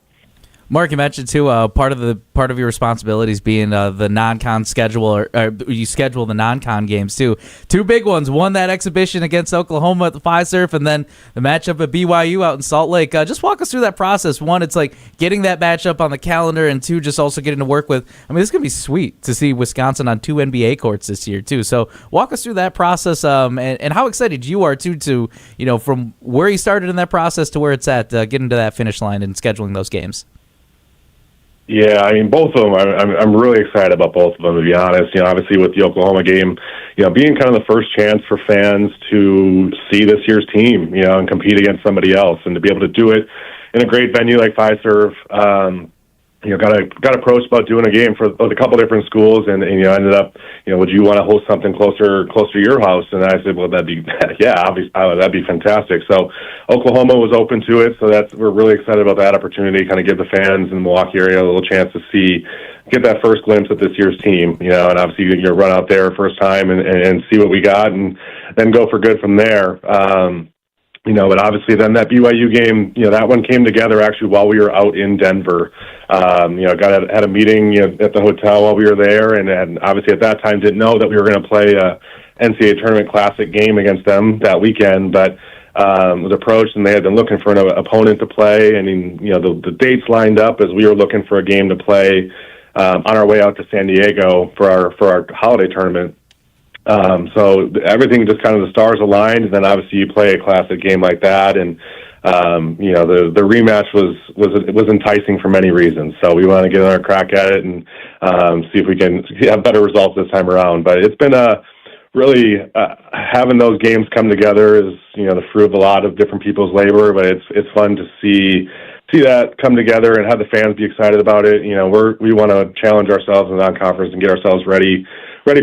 Marc, you mentioned too part of your responsibilities being the non-con schedule, or you schedule the non-con games too. Two big ones: one, that exhibition against Oklahoma at the Fiserv, and then the matchup at BYU out in Salt Lake. Just walk us through that process. One, it's like getting that matchup on the calendar, and two, just also getting to work with. I mean, it's gonna be sweet to see Wisconsin on 2 NBA courts this year too. So walk us through that process, and how excited you are too to from where you started in that process to where it's at, getting to that finish line and scheduling those games. Yeah, I mean, both of them, I'm really excited about both of them, to be honest. Obviously with the Oklahoma game, being kind of the first chance for fans to see this year's team, and compete against somebody else, and to be able to do it in a great venue like Fiserv. Got approached about doing a game for a couple different schools, and ended up, would you want to host something closer to your house? And I said, well, that'd be, obviously, that'd be fantastic. So Oklahoma was open to it, so we're really excited about that opportunity, kind of give the fans in the Milwaukee area a little chance to see get that first glimpse at this year's team, and obviously you run out there first time and see what we got, and then go for good from there. But obviously then that BYU game, that one came together actually while we were out in Denver. Had a meeting at the hotel while we were there, and obviously at that time didn't know that we were going to play a NCAA Tournament Classic game against them that weekend, but was approached and they had been looking for an opponent to play. The dates lined up as we were looking for a game to play on our way out to San Diego for our holiday tournament. So everything just kind of the stars aligned, and then obviously you play a classic game like that, and the rematch was enticing for many reasons. So we want to get another crack at it and see if we can have better results this time around. But it's been really having those games come together is the fruit of a lot of different people's labor. But it's fun to see that come together and have the fans be excited about it. We want to challenge ourselves in the non-conference and get ourselves ready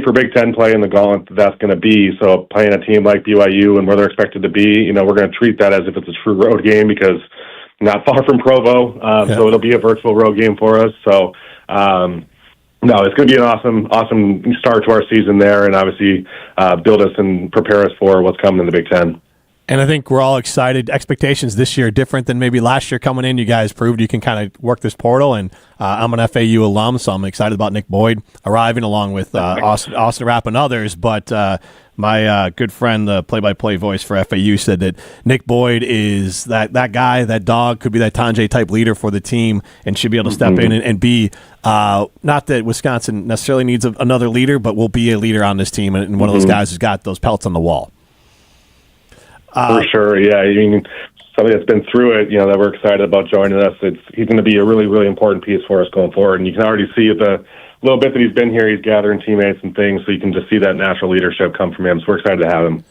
for Big Ten play and the gauntlet that's going to be. So playing a team like BYU and where they're expected to be, we're going to treat that as if it's a true road game because not far from Provo. So it'll be a virtual road game for us. So, it's going to be an awesome start to our season there, and obviously build us and prepare us for what's coming in the Big Ten. And I think we're all excited. Expectations this year are different than maybe last year coming in. You guys proved you can kind of work this portal, and I'm an FAU alum, so I'm excited about Nick Boyd arriving along with Austin Rapp and others. But my good friend, the play-by-play voice for FAU, said that Nick Boyd is that guy, that dog, could be that Tanjay-type leader for the team and should be able to step in and be not that Wisconsin necessarily needs another leader, but will be a leader on this team and one of those guys who's got those pelts on the wall. For sure, yeah. Somebody that's been through it, that we're excited about joining us. He's going to be a really, really important piece for us going forward. And you can already see the little bit that he's been here, he's gathering teammates and things, so you can just see that natural leadership come from him. So we're excited to have him.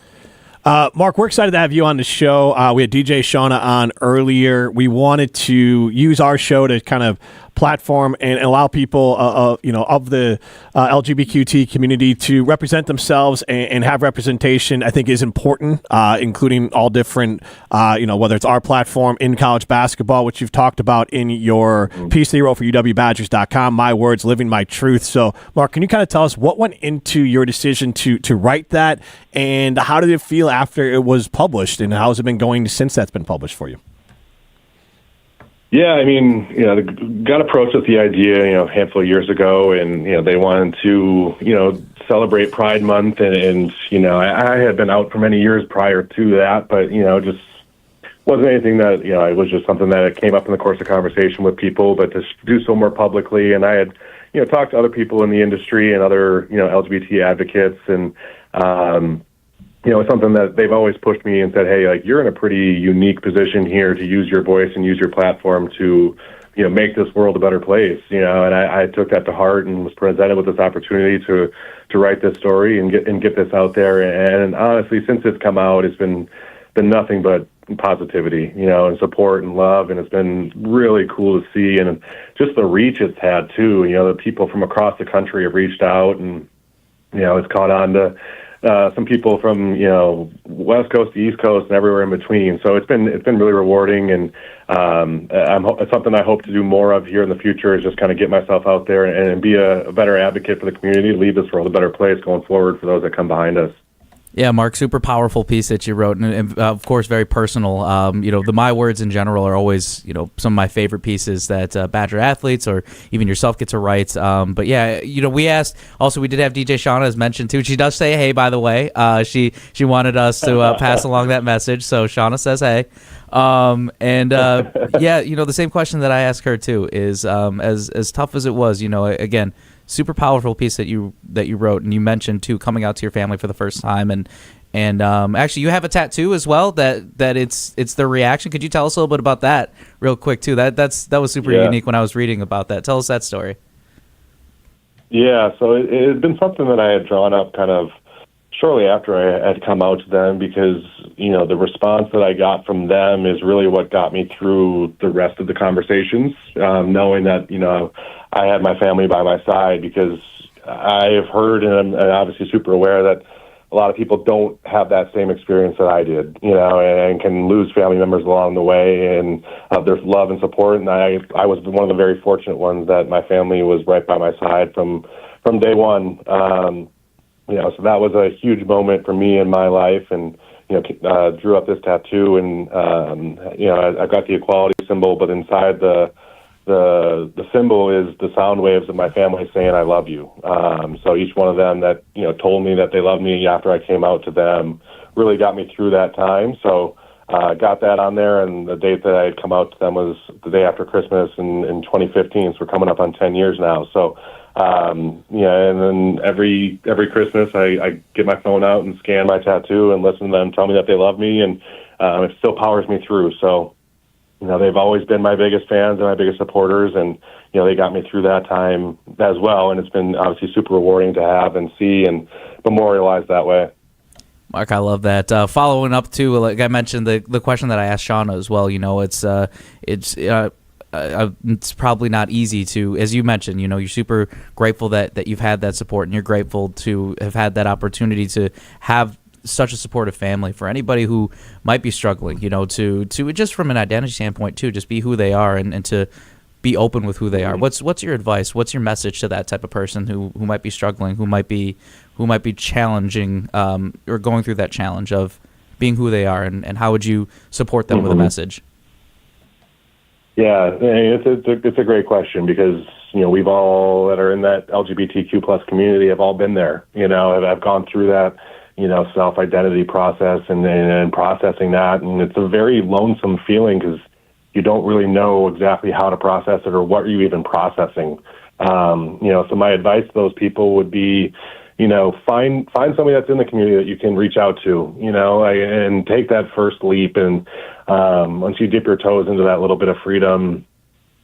Mark, we're excited to have you on the show. We had DJ Shawna on earlier. We wanted to use our show to kind of platform and allow people, of the LGBTQ community to represent themselves and have representation. I think is important, including all different, whether it's our platform in college basketball, which you've talked about in your piece that you wrote for UWBadgers.com, My Words, Living My Truth. So, Mark, can you kind of tell us what went into your decision to write that, and how did it feel after it was published, and how has it been going since that's been published for you? Yeah, got approached with the idea, a handful of years ago, and, they wanted to, celebrate Pride Month, and I had been out for many years prior to that, but, just wasn't anything that, it was just something that came up in the course of conversation with people, but to do so more publicly, and I had, talked to other people in the industry and other, LGBT advocates, and, it's something that they've always pushed me and said, hey, you're in a pretty unique position here to use your voice and use your platform to, make this world a better place, and I took that to heart and was presented with this opportunity to write this story and get this out there. And honestly, since it's come out, it's been nothing but positivity, and support and love. And it's been really cool to see. And just the reach it's had too, the people from across the country have reached out, and, it's caught on to some people from West Coast to East Coast and everywhere in between. So it's been really rewarding, and it's something I hope to do more of here in the future. Is just kind of get myself out there and be a better advocate for the community, leave this world a better place going forward for those that come behind us. Yeah, Mark, super powerful piece that you wrote, and of course, very personal. The My Words in general are always, some of my favorite pieces that Badger athletes or even yourself get to write. But yeah, we asked. Also, we did have DJ Shawna as mentioned too. She does say hey, by the way. She wanted us to pass along that message. So Shawna says hey. The same question that I asked her too is as tough as it was. Again, super powerful piece that you wrote, and you mentioned too coming out to your family for the first time, and actually you have a tattoo as well that it's their reaction. Could you tell us a little bit about that real quick too? That was super unique when I was reading about that. Tell us that story. Yeah, so it had been something that I had drawn up kind of shortly after I had come out to them, because the response that I got from them is really what got me through the rest of the conversations, knowing that I had my family by my side, because I have heard, and I'm obviously super aware that a lot of people don't have that same experience that I did, and can lose family members along the way, and there's love and support. And I was one of the very fortunate ones that my family was right by my side from day one. So that was a huge moment for me in my life, and drew up this tattoo, and I got the equality symbol, but inside the symbol is the sound waves of my family saying I love you. So each one of them that told me that they loved me after I came out to them really got me through that time. So got that on there, and the date that I had come out to them was the day after Christmas in 2015. So we're coming up on 10 years now. So and then every Christmas I get my phone out and scan my tattoo and listen to them tell me that they love me, and it still powers me through. So they've always been my biggest fans and my biggest supporters, and they got me through that time as well, and it's been obviously super rewarding to have and see and memorialize that way. Mark, I love that. Following up to, like I mentioned, the question that I asked Shawna as well. It's probably not easy to, as you mentioned, you're super grateful that you've had that support, and you're grateful to have had that opportunity to have such a supportive family. For anybody who might be struggling, to just from an identity standpoint too, just be who they are and to be open with who they are. What's your advice? What's your message to that type of person who might be struggling, who might be challenging or going through that challenge of being who they are, and how would you support them with a message? Yeah, it's a great question, because we've all that are in that LGBTQ plus community have all been there. I've gone through that self-identity process and processing that, and it's a very lonesome feeling because you don't really know exactly how to process it or what are you even processing. So my advice to those people would be, find somebody that's in the community that you can reach out to, and take that first leap. And once you dip your toes into that little bit of freedom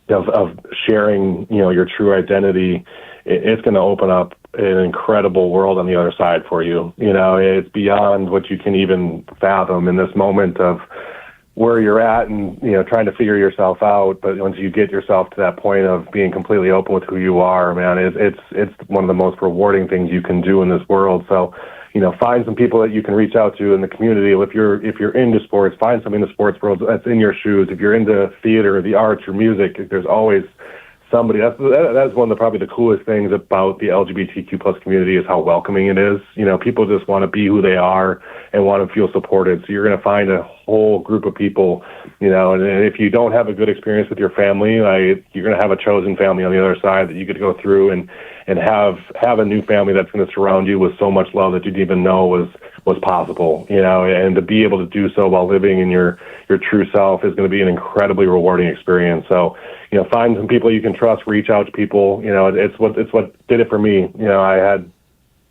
of sharing, your true identity, it's going to open up an incredible world on the other side for you. It's beyond what you can even fathom in this moment of where you're at and, trying to figure yourself out. But once you get yourself to that point of being completely open with who you are, man, it's one of the most rewarding things you can do in this world. So, find some people that you can reach out to in the community. If you're into sports, find somebody in the sports world that's in your shoes. If you're into theater, the arts, or music, there's always somebody. That's one of the probably the coolest things about the LGBTQ plus community is how welcoming it is. People just want to be who they are and want to feel supported. So you're going to find a whole group of people, and if you don't have a good experience with your family, you're going to have a chosen family on the other side that you get to go through and have a new family that's going to surround you with so much love that you didn't even know was possible, and to be able to do so while living in your true self is going to be an incredibly rewarding experience. So, find some people you can trust, reach out to people. It's what did it for me. I had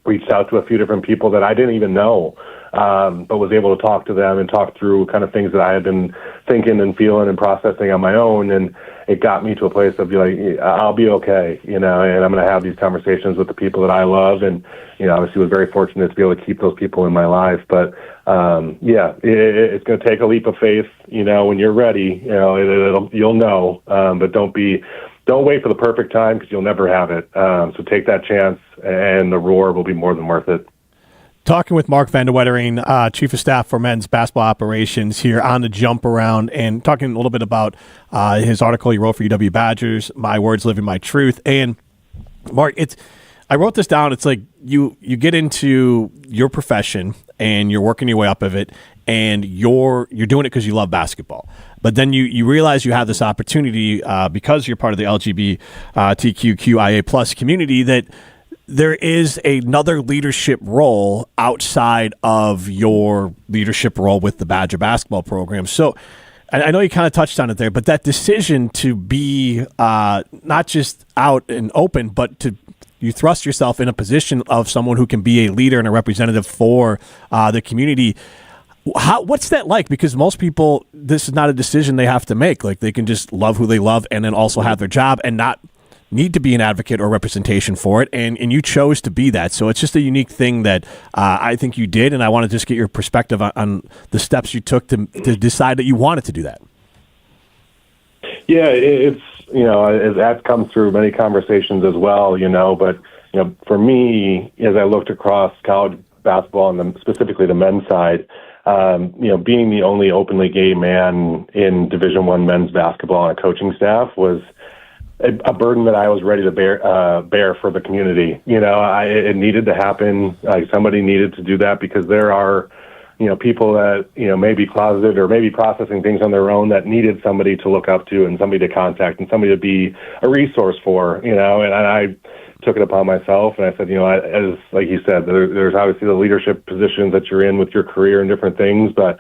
reached out to a few different people that I didn't even know, but was able to talk to them and talk through kind of things that I had been thinking and feeling and processing on my own. And it got me to a place of I'll be okay, and I'm going to have these conversations with the people that I love. And, obviously was very fortunate to be able to keep those people in my life. But, it's going to take a leap of faith, when you're ready, you'll know, but don't wait for the perfect time because you'll never have it. So take that chance and the roar will be more than worth it. Talking with Marc VandeWettering, Chief of Staff for Men's Basketball Operations here on the Jump Around, and talking a little bit about his article he wrote for UW Badgers, My Words, Living My Truth. And Mark, I wrote this down. It's like you get into your profession and you're working your way up of it, and you're doing it because you love basketball. But then you realize you have this opportunity because you're part of the LGBTQIA plus community that there is another leadership role outside of your leadership role with the Badger basketball program. So I know you kind of touched on it there, but that decision to be not just out and open, but you thrust yourself in a position of someone who can be a leader and a representative for the community. What's that like? Because most people, this is not a decision they have to make. Like, they can just love who they love and then also have their job and not need to be an advocate or representation for it, and you chose to be that. So it's just a unique thing that I think you did, and I want to just get your perspective on the steps you took to decide that you wanted to do that. Yeah, it's, that comes through many conversations as well, but, for me, as I looked across college basketball and specifically the men's side, being the only openly gay man in Division I men's basketball on a coaching staff was a burden that I was ready to bear for the community. It needed to happen. Somebody needed to do that because there are, people that, may be closeted or maybe processing things on their own that needed somebody to look up to and somebody to contact and somebody to be a resource for, and I took it upon myself and I said, as like you said, there's obviously the leadership positions that you're in with your career and different things, but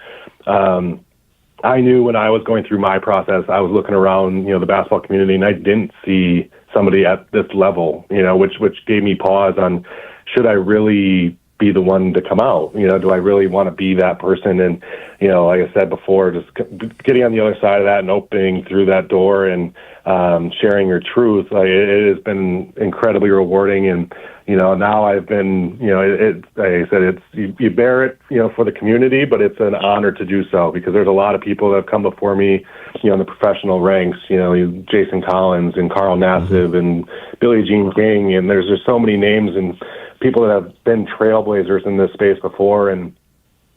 I knew when I was going through my process, I was looking around, the basketball community, and I didn't see somebody at this level, which gave me pause on, should I really be the one to come out? Do I really want to be that person? And, like I said before, just getting on the other side of that and opening through that door and sharing your truth, it has been incredibly rewarding. And, now I've been, like I said, you bear it, for the community, but it's an honor to do so because there's a lot of people that have come before me, in the professional ranks, Jason Collins and Carl Nassib and Billie Jean King. And there's just so many names and people that have been trailblazers in this space before. And,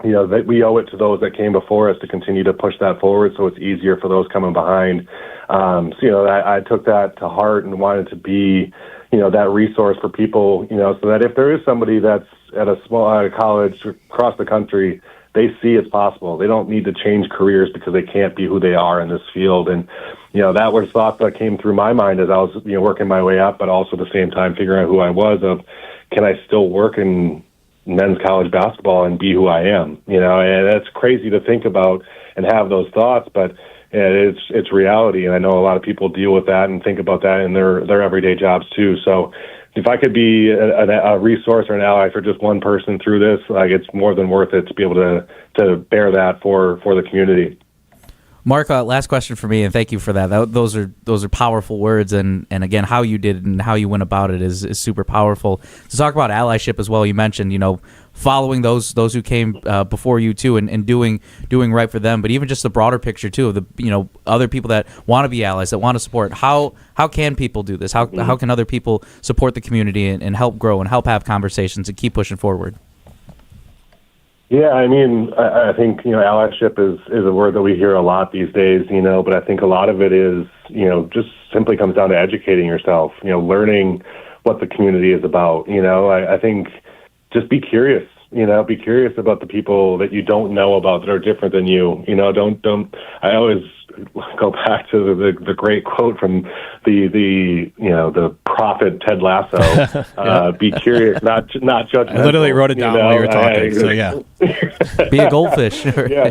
that we owe it to those that came before us to continue to push that forward so it's easier for those coming behind. I took that to heart and wanted to be, that resource for people, so that if there is somebody that's at a small college across the country, they see it's possible. They don't need to change careers because they can't be who they are in this field. And, that was thought that came through my mind as I was, working my way up, but also at the same time figuring out who I was of, can I still work in men's college basketball and be who I am? And that's crazy to think about and have those thoughts, but it's reality. And I know a lot of people deal with that and think about that in their everyday jobs too. So if I could be a resource or an ally for just one person through this, it's more than worth it to be able to bear that for the community. Marc, last question for me, and thank you for that. Those are powerful words, and again, how you did it and how you went about it is super powerful. To talk about allyship as well, you mentioned, following those who came before you too, and doing right for them, but even just the broader picture too of the other people that want to be allies, that want to support. How can people do this? How can other people support the community and help grow and help have conversations and keep pushing forward? Yeah, I think, allyship is a word that we hear a lot these days, but I think a lot of it is, just simply comes down to educating yourself, learning what the community is about. I think just be curious, be curious about the people that you don't know about that are different than you. I always go back to the great quote from the prophet Ted Lasso. Be curious, not judgmental. I literally wrote it down while you were talking. So yeah, be a goldfish. Yeah,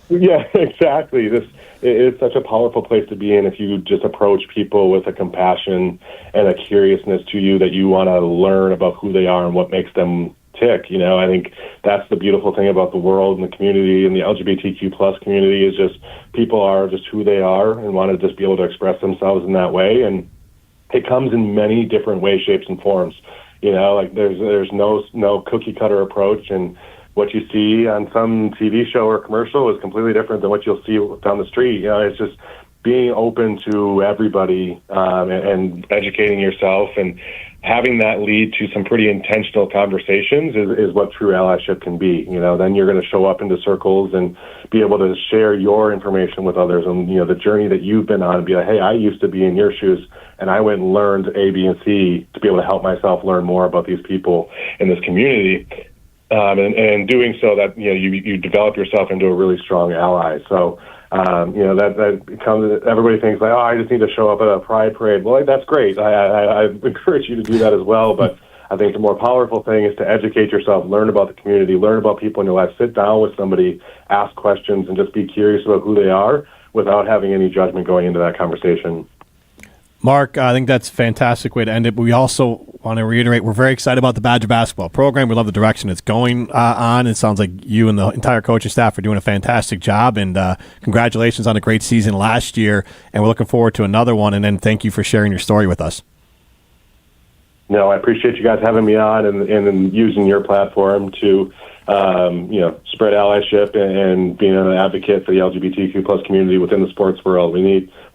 yeah, exactly. It's such a powerful place to be in if you just approach people with a compassion and a curiousness to you that you want to learn about who they are and what makes them tick. I think that's the beautiful thing about the world and the community and the LGBTQ plus community is just people are just who they are and want to just be able to express themselves in that way. And it comes in many different ways, shapes, and forms. There's no cookie cutter approach, and what you see on some TV show or commercial is completely different than what you'll see down the street. It's just being open to everybody and educating yourself and having that lead to some pretty intentional conversations is what true allyship can be. Then you're going to show up into circles and be able to share your information with others and, the journey that you've been on and be like, hey, I used to be in your shoes and I went and learned A, B, and C to be able to help myself learn more about these people in this community. And doing so that, you develop yourself into a really strong ally. So, that comes, everybody thinks like, oh, I just need to show up at a pride parade. Well, that's great. I encourage you to do that as well. But I think the more powerful thing is to educate yourself, learn about the community, learn about people in your life, sit down with somebody, ask questions, and just be curious about who they are without having any judgment going into that conversation. Marc, I think that's a fantastic way to end it. But we also want to reiterate, we're very excited about the Badger basketball program. We love the direction it's going on. It sounds like you and the entire coaching staff are doing a fantastic job. And congratulations on a great season last year. And we're looking forward to another one. And then thank you for sharing your story with us. No, I appreciate you guys having me on and using your platform to spread allyship and being an advocate for the LGBTQ plus community within the sports world. We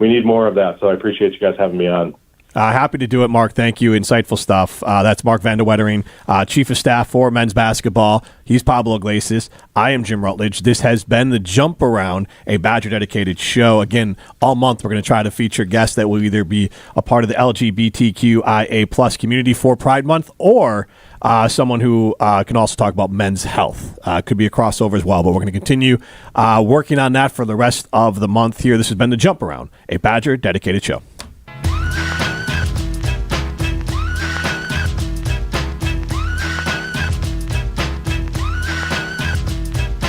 need more of that. So I appreciate you guys having me on. Happy to do it, Mark. Thank you. Insightful stuff. That's Marc VandeWettering, Chief of Staff for men's basketball. He's Pablo Iglesias. I am Jim Rutledge. This has been the Jump Around, a Badger-dedicated show. Again, all month we're going to try to feature guests that will either be a part of the LGBTQIA plus community for Pride Month or someone who can also talk about men's health. Could be a crossover as well, but we're going to continue working on that for the rest of the month here. This has been the Jump Around, a Badger-dedicated show.